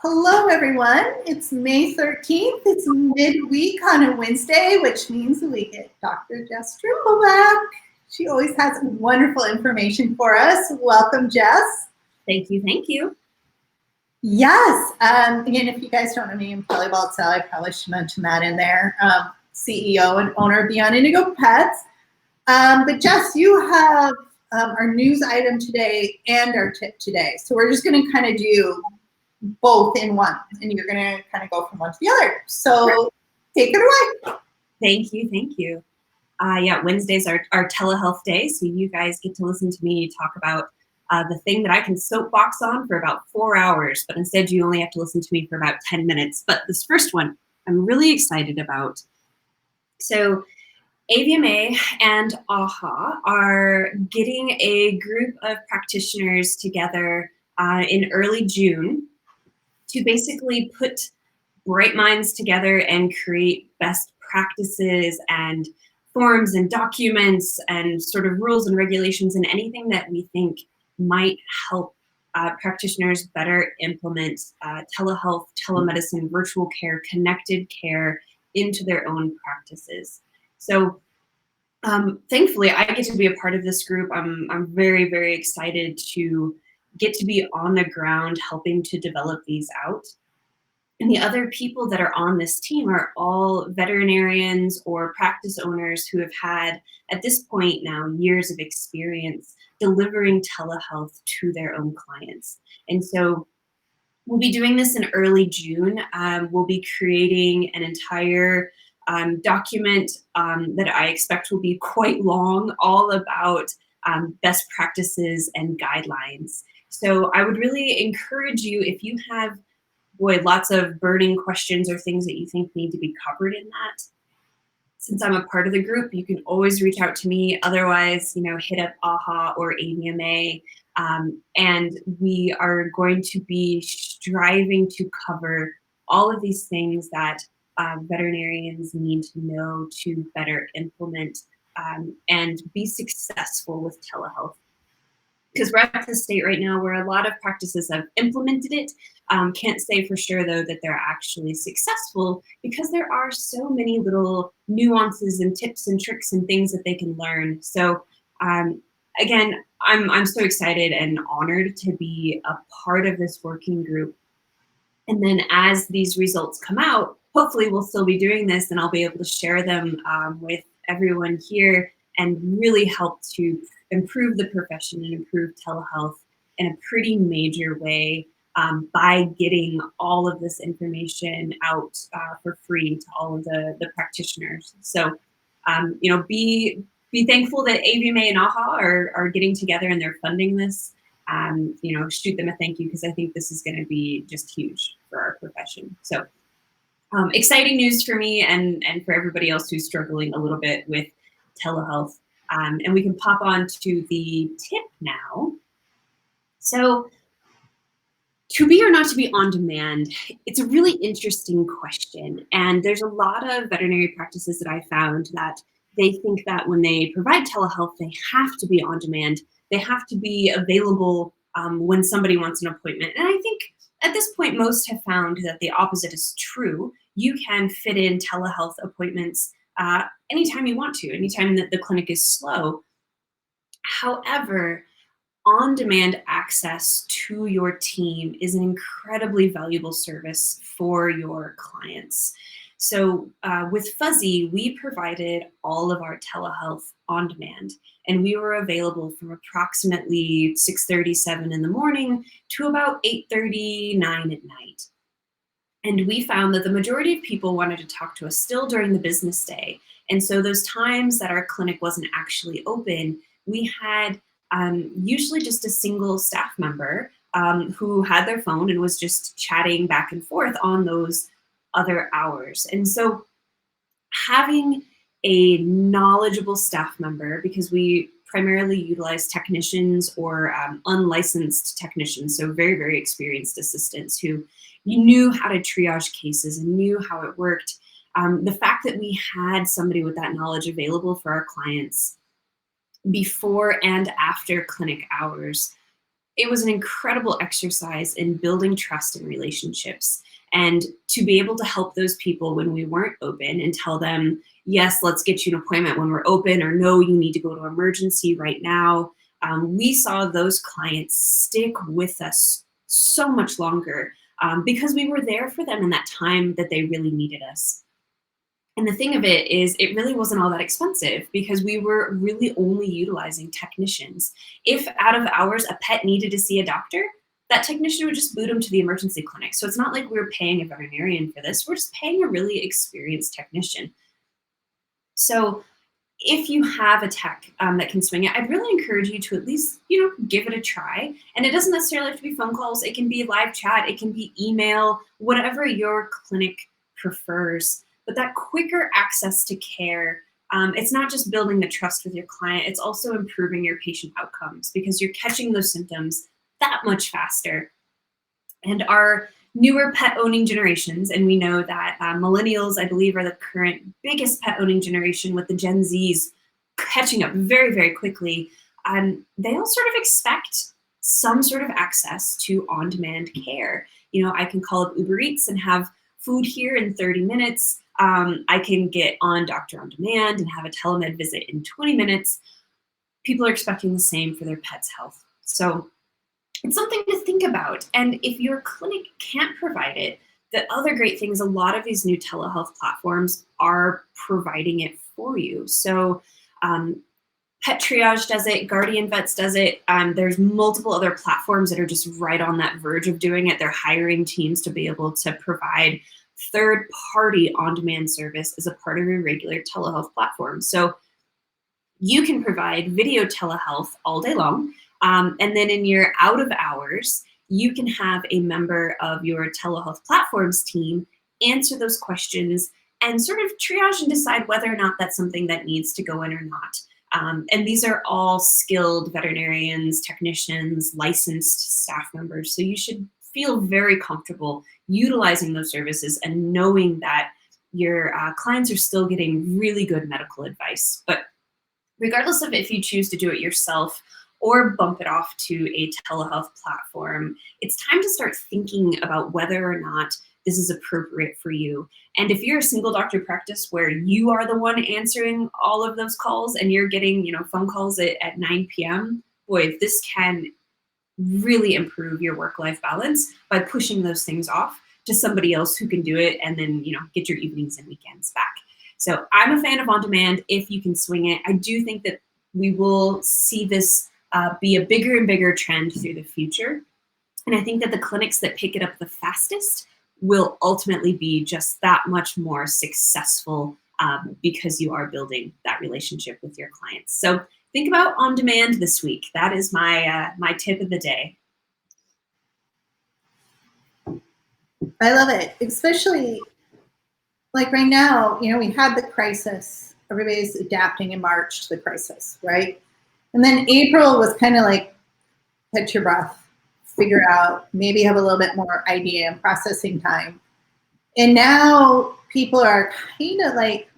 Hello, everyone. It's May 13th. It's midweek on a Wednesday, which means we get Dr. Jess Trimble back. She always has wonderful information for us. Welcome, Jess. Thank you. Thank you. Yes. Again, if you guys don't know me, I'm Kelly Baltzell. I probably should mention that in there. CEO and owner of Beyond Indigo Pets. But Jess, you have our news item today and our tip today. So we're just going to kind of do both in one, and you're going to kind of go from one to the other. So take it away. Thank you. Thank you. Yeah, Wednesdays are telehealth day, so you guys get to listen to me talk about the thing that I can soapbox on for about 4 hours, but instead you only have to listen to me for about 10 minutes. But this first one I'm really excited about. So AVMA and AHA are getting a group of practitioners together in early June to basically put bright minds together and create best practices and forms and documents and sort of rules and regulations and anything that we think might help practitioners better implement telehealth, telemedicine, virtual care, connected care into their own practices. So thankfully, I get to be a part of this group. I'm very, very excited to get to be on the ground helping to develop these out. And the other people that are on this team are all veterinarians or practice owners who have had, at this point now, years of experience delivering telehealth to their own clients. And so we'll be doing this in early June. We'll be creating an entire document that I expect will be quite long, all about best practices and guidelines. So I would really encourage you, if you have lots of burning questions or things that you think need to be covered in that. Since I'm a part of the group, you can always reach out to me. Otherwise, hit up AHA or AVMA. And we are going to be striving to cover all of these things that veterinarians need to know to better implement and be successful with telehealth. Because we're at the state right now where a lot of practices have implemented it. Can't say for sure, though, that they're actually successful because there are so many little nuances and tips and tricks and things that they can learn. So again, I'm so excited and honored to be a part of this working group. And then as these results come out, hopefully we'll still be doing this and I'll be able to share them with everyone here and really help to improve the profession and improve telehealth in a pretty major way by getting all of this information out for free to all of the practitioners. So, be thankful that AVMA and AHA are getting together and they're funding this. Shoot them a thank you because I think this is going to be just huge for our profession. So exciting news for me and for everybody else who's struggling a little bit with telehealth. And we can pop on to the tip now. So to be or not to be on demand, it's a really interesting question. And there's a lot of veterinary practices that I found that they think that when they provide telehealth, they have to be on demand. They have to be available when somebody wants an appointment. And I think at this point, most have found that the opposite is true. You can fit in telehealth appointments anytime you want to, anytime that the clinic is slow. However, on-demand access to your team is an incredibly valuable service for your clients. So with Fuzzy, we provided all of our telehealth on demand, and we were available from approximately 6:37 in the morning to about 8:39 at night. And we found that the majority of people wanted to talk to us still during the business day. And so those times that our clinic wasn't actually open, we had usually just a single staff member who had their phone and was just chatting back and forth on those other hours. And so having a knowledgeable staff member, because we primarily utilize technicians or unlicensed technicians, so very, very experienced assistants who knew how to triage cases and knew how it worked. The fact that we had somebody with that knowledge available for our clients before and after clinic hours it was an incredible exercise in building trust and relationships. And to be able to help those people when we weren't open and tell them, yes, let's get you an appointment when we're open, or no, you need to go to emergency right now. We saw those clients stick with us so much longer because we were there for them in that time that they really needed us. And the thing of it is, it really wasn't all that expensive because we were really only utilizing technicians. If out of hours a pet needed to see a doctor, that technician would just boot them to the emergency clinic. So it's not like we were paying a veterinarian for this. We're just paying a really experienced technician. So if you have a tech that can swing it, I'd really encourage you to at least, give it a try. And it doesn't necessarily have to be phone calls. It can be live chat. It can be email, whatever your clinic prefers. But that quicker access to care, it's not just building the trust with your client, it's also improving your patient outcomes because you're catching those symptoms that much faster. And our newer pet owning generations, and we know that millennials, I believe, are the current biggest pet owning generation, with the Gen Zs catching up very, very quickly. They all sort of expect some sort of access to on-demand care. I can call up Uber Eats and have food here in 30 minutes. I can get on Doctor on Demand and have a telemed visit in 20 minutes. People are expecting the same for their pet's health. So it's something to think about. And if your clinic can't provide it, the other great thing is a lot of these new telehealth platforms are providing it for you. So Pet Triage does it, Guardian Vets does it. There's multiple other platforms that are just right on that verge of doing it. They're hiring teams to be able to provide third-party on-demand service as a part of your regular telehealth platform. So you can provide video telehealth all day long. And then in your out of hours, you can have a member of your telehealth platforms team answer those questions and sort of triage and decide whether or not that's something that needs to go in or not. And these are all skilled veterinarians, technicians, licensed staff members. So you should feel very comfortable utilizing those services and knowing that your clients are still getting really good medical advice. But regardless of if you choose to do it yourself or bump it off to a telehealth platform, it's time to start thinking about whether or not this is appropriate for you. And if you're a single doctor practice where you are the one answering all of those calls and you're getting, phone calls at 9 p.m., boy, this can really improve your work-life balance by pushing those things off to somebody else who can do it and then, get your evenings and weekends back. So I'm a fan of on-demand if you can swing it. I do think that we will see this be a bigger and bigger trend through the future. And I think that the clinics that pick it up the fastest will ultimately be just that much more successful because you are building that relationship with your clients. So think about on demand this week. That is my my tip of the day. I love it, especially like right now, we had the crisis. Everybody's adapting in March to the crisis, right? And then April was kind of like, catch your breath, figure out, maybe have a little bit more idea and processing time. And now people are kind of like,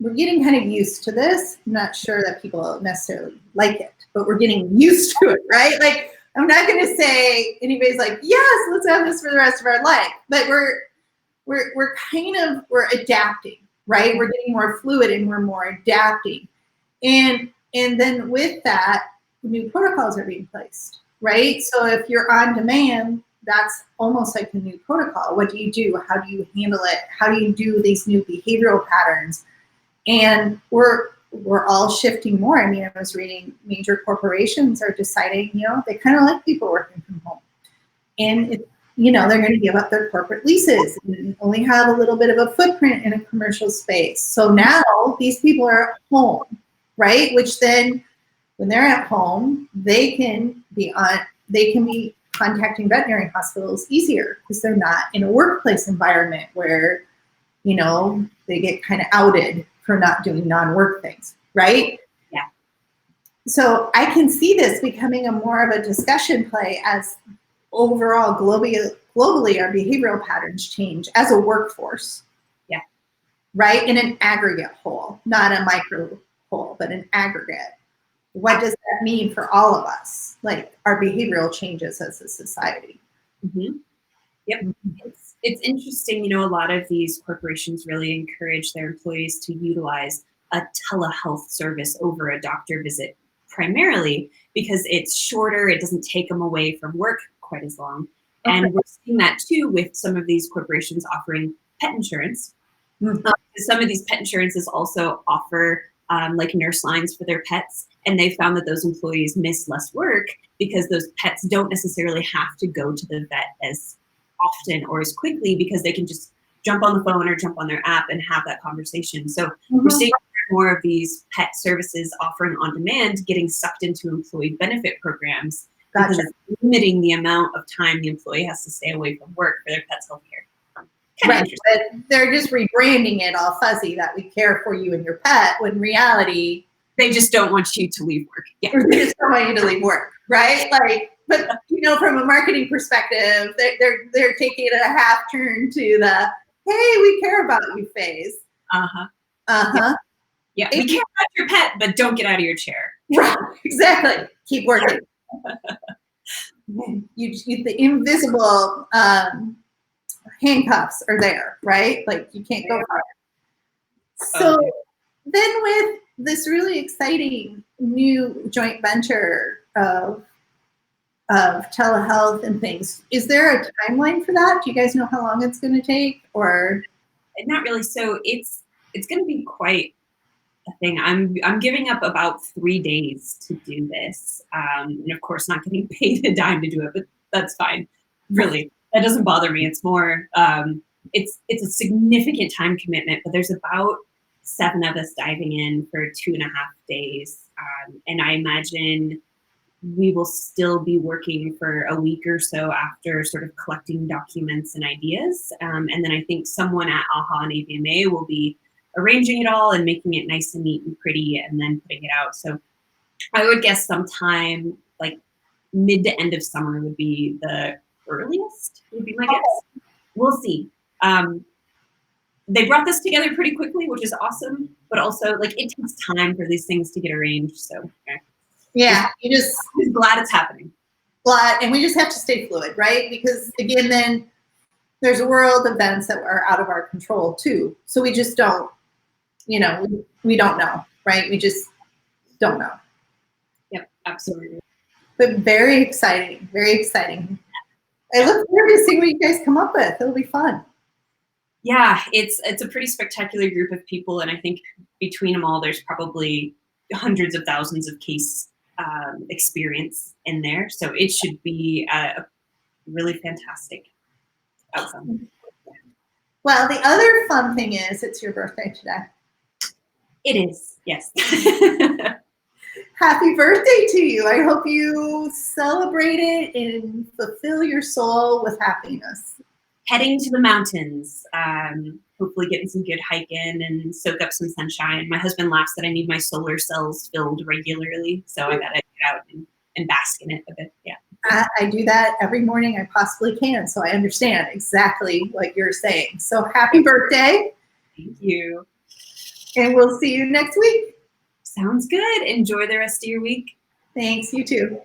we're getting kind of used to this. I'm not sure that people necessarily like it, but we're getting used to it, right? Like, I'm not going to say anybody's like, yes, let's have this for the rest of our life. But we're adapting, right? We're getting more fluid and we're more adapting. And then with that, new protocols are being placed, right? So if you're on demand, that's almost like a new protocol. What do you do? How do you handle it? How do you do these new behavioral patterns? And we're all shifting more. I mean, I was reading major corporations are deciding, they kind of like people working from home. And, they're going to give up their corporate leases and only have a little bit of a footprint in a commercial space. So now these people are at home, right? Which then when they're at home, they can be contacting veterinary hospitals easier because they're not in a workplace environment where, they get kind of outed for not doing non-work things, right? Yeah. So I can see this becoming a more of a discussion play as overall globally our behavioral patterns change as a workforce. Yeah. Right? In an aggregate whole, not a micro whole, but an aggregate. what does that mean for all of us, like our behavioral changes as a society? Mm-hmm. Yep. It's interesting, you know, a lot of these corporations really encourage their employees to utilize a telehealth service over a doctor visit, primarily because it's shorter, it doesn't take them away from work quite as long. Okay. And we're seeing that too with some of these corporations offering pet insurance. Some of these pet insurances also offer like nurse lines for their pets, and they found that those employees miss less work because those pets don't necessarily have to go to the vet as often or as quickly, because they can just jump on the phone or jump on their app and have that conversation. So we're seeing more of these pet services offering on demand getting sucked into employee benefit programs because it's limiting the amount of time the employee has to stay away from work for their pet's healthcare. Right, but they're just rebranding it all fuzzy that we care for you and your pet, when in reality they just don't want you to leave work. Yeah, they just don't want you to leave work, right? Like, but you know, from a marketing perspective, they're taking it a half turn to the "hey, we care about you" phase. Yeah, we care about your pet, but don't get out of your chair. Right, exactly. Keep working. The invisible handcuffs are there, right? Like you can't go far. So then with this really exciting new joint venture of telehealth and things, is there a timeline for that? Do you guys know how long it's going to take, or? Not really. So it's going to be quite a thing. I'm giving up about 3 days to do this, and of course not getting paid a dime to do it, but that's fine. Really, that doesn't bother me. It's more it's a significant time commitment, but there's about 7 of us diving in for 2.5 days, and I imagine we will still be working for a week or so after sort of collecting documents and ideas, and then I think someone at AHA and AVMA will be arranging it all and making it nice and neat and pretty and then putting it out. So I would guess sometime like mid to end of summer would be the earliest, would be my guess. We'll see. They brought this together pretty quickly, which is awesome, but also like it takes time for these things to get arranged. So yeah, I'm glad it's happening. And we just have to stay fluid, right? Because again, then there's a world of events that are out of our control too. So we just don't, you know, we don't know, right? We just don't know. Yep, absolutely. But very exciting, very exciting. I look forward to seeing what you guys come up with. It'll be fun. Yeah, it's a pretty spectacular group of people, and I think between them all, there's probably hundreds of thousands of case experience in there. So it should be a really fantastic outcome. Well, the other fun thing is it's your birthday today. It is, yes. Happy birthday to you. I hope you celebrate it and fulfill your soul with happiness. Heading to the mountains, hopefully getting some good hiking and soak up some sunshine. My husband laughs that I need my solar cells filled regularly, so I gotta get out and bask in it a bit. Yeah. I do that every morning I possibly can, so I understand exactly what you're saying. So happy birthday. Thank you. And we'll see you next week. Sounds good. Enjoy the rest of your week. Thanks, you too.